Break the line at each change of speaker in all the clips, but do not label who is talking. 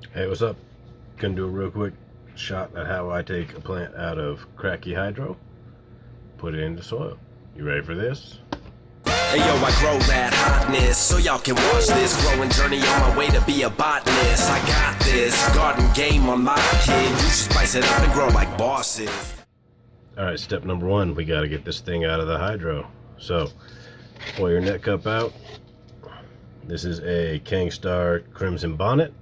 Hey, what's up? Gonna do a real quick shot at how I take a plant out of Kratky Hydro, put it into soil. You ready for this?
Hey yo, I grow that hotness so y'all can watch this growing journey on my way to be a botanist. I got this garden game on my kid. You should spice it up and grow like bosses.
Alright, step number one, we gotta get this thing out of the hydro. So, pull your net cup out. This is a Khang Starr Crimson Bonnet.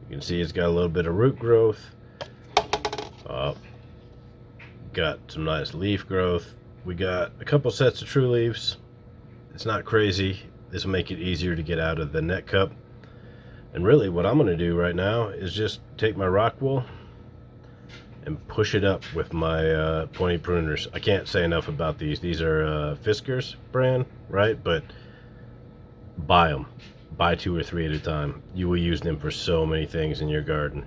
You can see it's got a little bit of root growth. Got some nice leaf growth. We got a couple sets of true leaves. It's not crazy. This will make it easier to get out of the net cup. And really what I'm going to do right now is just take my rock wool and push it up with my pointy pruners. I can't say enough about these. These are Fisker's brand, right? But buy them. Buy 2 or 3 at a time. You will use them for so many things in your garden.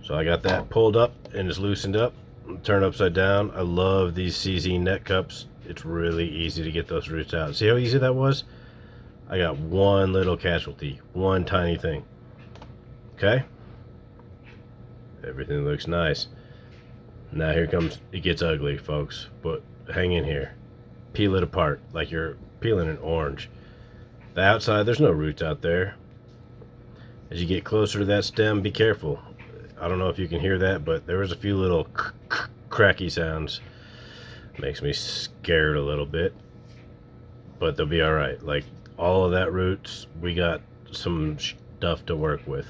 So I got that pulled up and it's loosened up. Turn upside down. I love these CZ net cups. It's really easy to get those roots out. See how easy that was? I got one little casualty, one tiny thing. Okay? Everything looks nice. Now here comes, it gets ugly, folks, but hang in here. Peel it apart like you're peeling an orange. The outside, there's no roots out there. As you get closer to that stem, be careful. I don't know if you can hear that, but there was a few little cracky sounds. Makes me scared a little bit, but they'll be all right. Like all of that roots, we got some stuff to work with.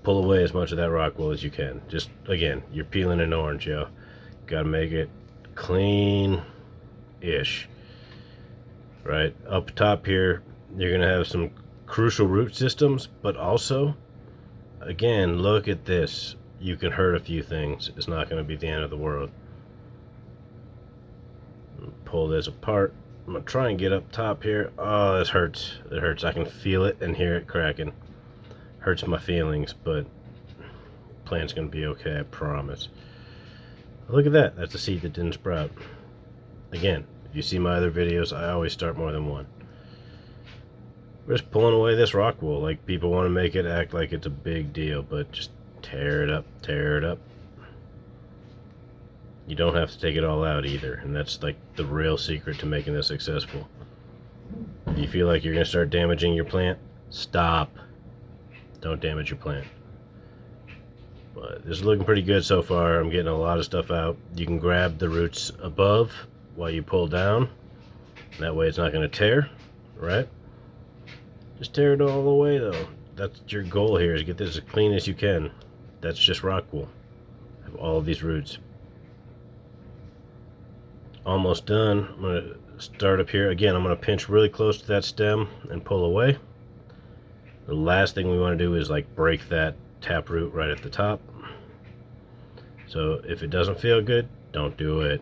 Pull away as much of that rock wool as you can. Just again, you're peeling an orange, yo. Gotta make it clean-ish. Right up top here, you're gonna have some crucial root systems, but also, again, look at this. You can hurt a few things. It's not gonna be the end of the world. Pull this apart. I'm gonna try and get up top here. Oh, this hurts. It hurts. I can feel it and hear it cracking. Hurts my feelings, but plant's gonna be okay, I promise. Look at that. That's a seed that didn't sprout. Again, if you see my other videos, I always start more than one. We're just pulling away this rock wool. Like, people want to make it act like it's a big deal, but just tear it up, tear it up. You don't have to take it all out either, and that's like the real secret to making this successful. If you feel like you're going to start damaging your plant, stop. Don't damage your plant. But this is looking pretty good so far. I'm getting a lot of stuff out. You can grab the roots above while you pull down. That way it's not going to tear, right? Just tear it all the way though. That's your goal here, is get this as clean as you can. That's just rock wool. Have all of these roots. Almost done. I'm going to start up here. Again, I'm going to pinch really close to that stem and pull away. The last thing we want to do is like break that taproot right at the top. So if it doesn't feel good, don't do it.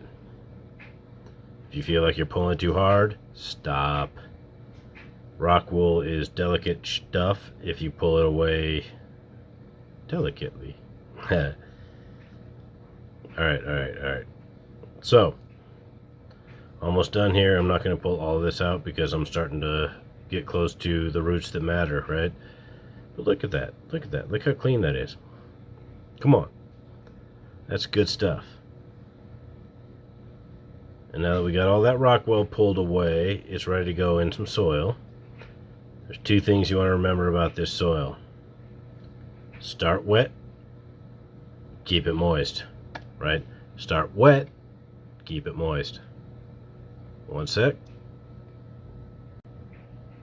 If you feel like you're pulling too hard, stop. Rock wool is delicate stuff if you pull it away delicately. Alright. So, almost done here. I'm not going to pull all of this out because I'm starting to get close to the roots that matter, right? But look at that. Look at that. Look how clean that is. Come on. That's good stuff. And now that we got all that rock wool pulled away, it's ready to go in some soil. There's 2 things you want to remember about this soil. Start wet, keep it moist, right? Start wet, keep it moist. One sec.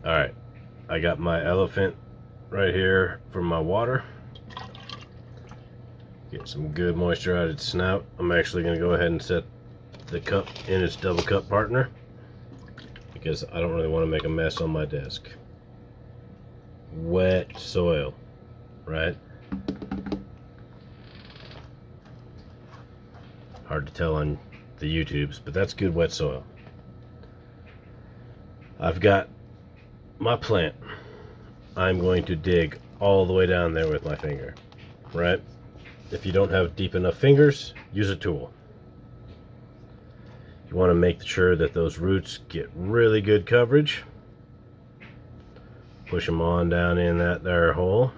Alright, I got my elephant right here for my water. Get some good moisture out of its snout. I'm actually going to go ahead and set the cup in its double cup partner because I don't really want to make a mess on my desk. Wet soil, right? Hard to tell on the YouTubes, but that's good wet soil. I've got my plant. I'm going to dig all the way down there with my finger, right? If you don't have deep enough fingers, use a tool. You want to make sure that those roots get really good coverage. Push them on down in that there hole.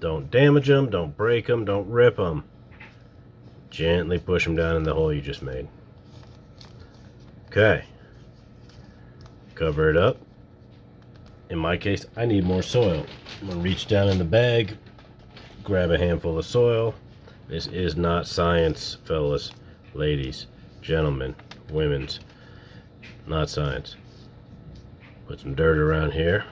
Don't damage them, don't break them, don't rip them. Gently push them down in the hole you just made. Okay. Cover it up. In my case, I need more soil. I'm gonna reach down in the bag, grab a handful of soil. This is not science, fellas, ladies, gentlemen, women's. Not science. Put some dirt around here.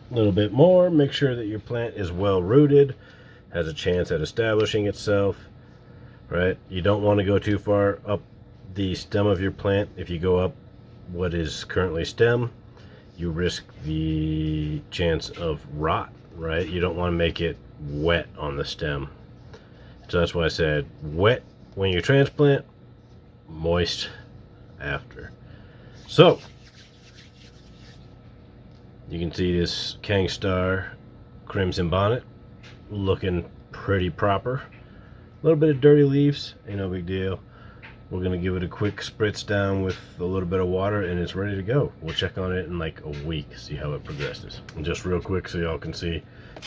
A little bit more. Make sure that your plant is well rooted, has a chance at establishing itself, right? You don't want to go too far up the stem of your plant. If you go up what is currently stem, you risk the chance of rot, right? You don't want to make it wet on the stem. So that's why I said wet when you transplant, moist after. So you can see this Khang Starr Crimson Bonnet looking pretty proper. A little bit of dirty leaves, ain't no big deal. We're gonna give it a quick spritz down with a little bit of water and it's ready to go. We'll check on it in like a week, see how it progresses. And just real quick so y'all can see,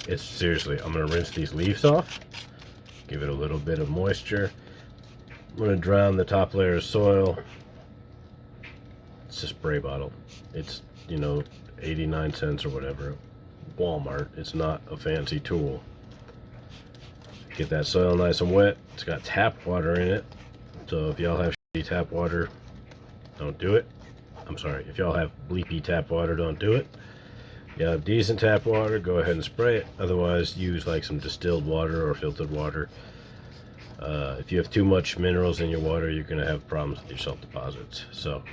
it's seriously, I'm gonna rinse these leaves off, give it a little bit of moisture. I'm gonna drown the top layer of soil. It's a spray bottle. It's, you know, 89 cents or whatever. Walmart. It's not a fancy tool. Get that soil nice and wet. It's got tap water in it. So if y'all have shitty tap water, don't do it. I'm sorry. If y'all have bleepy tap water, don't do it. If you have decent tap water, go ahead and spray it. Otherwise, use like some distilled water or filtered water. If you have too much minerals in your water, you're going to have problems with your salt deposits. So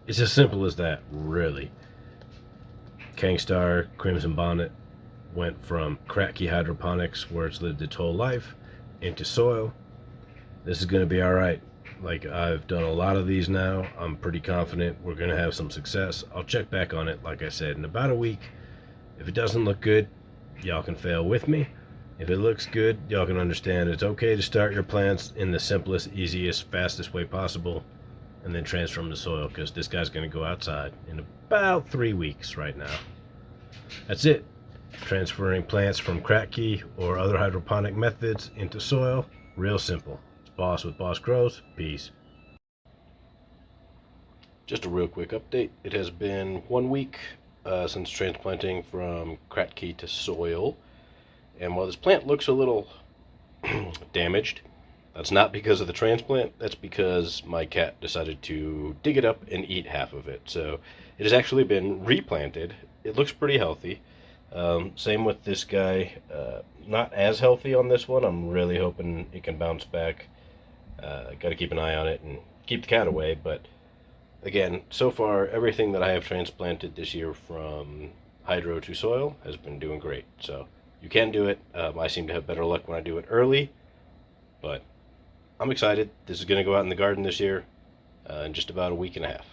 it's as simple as that, really. Khang Starr Crimson Bonnet went from Kratky Hydroponics, where it's lived its whole life, into soil. This is going to be alright. Like, I've done a lot of these now. I'm pretty confident we're going to have some success. I'll check back on it, like I said, in about a week. If it doesn't look good, y'all can fail with me. If it looks good, y'all can understand it's okay to start your plants in the simplest, easiest, fastest way possible, and then transfer them to soil, because this guy's going to go outside in about 3 weeks right now. That's it. Transferring plants from Kratky or other hydroponic methods into soil, real simple. It's Boss with Boss Grows. Peace. Just a real quick update. It has been 1 week since transplanting from Kratky to soil. And while this plant looks a little damaged, that's not because of the transplant. That's because my cat decided to dig it up and eat half of it. So it has actually been replanted. It looks pretty healthy. Same with this guy. Not as healthy on this one. I'm really hoping it can bounce back. Got to keep an eye on it and keep the cat away. But again, so far, everything that I have transplanted this year from hydro to soil has been doing great. So you can do it. I seem to have better luck when I do it early. But I'm excited. This is going to go out in the garden this year in just about a week and a half.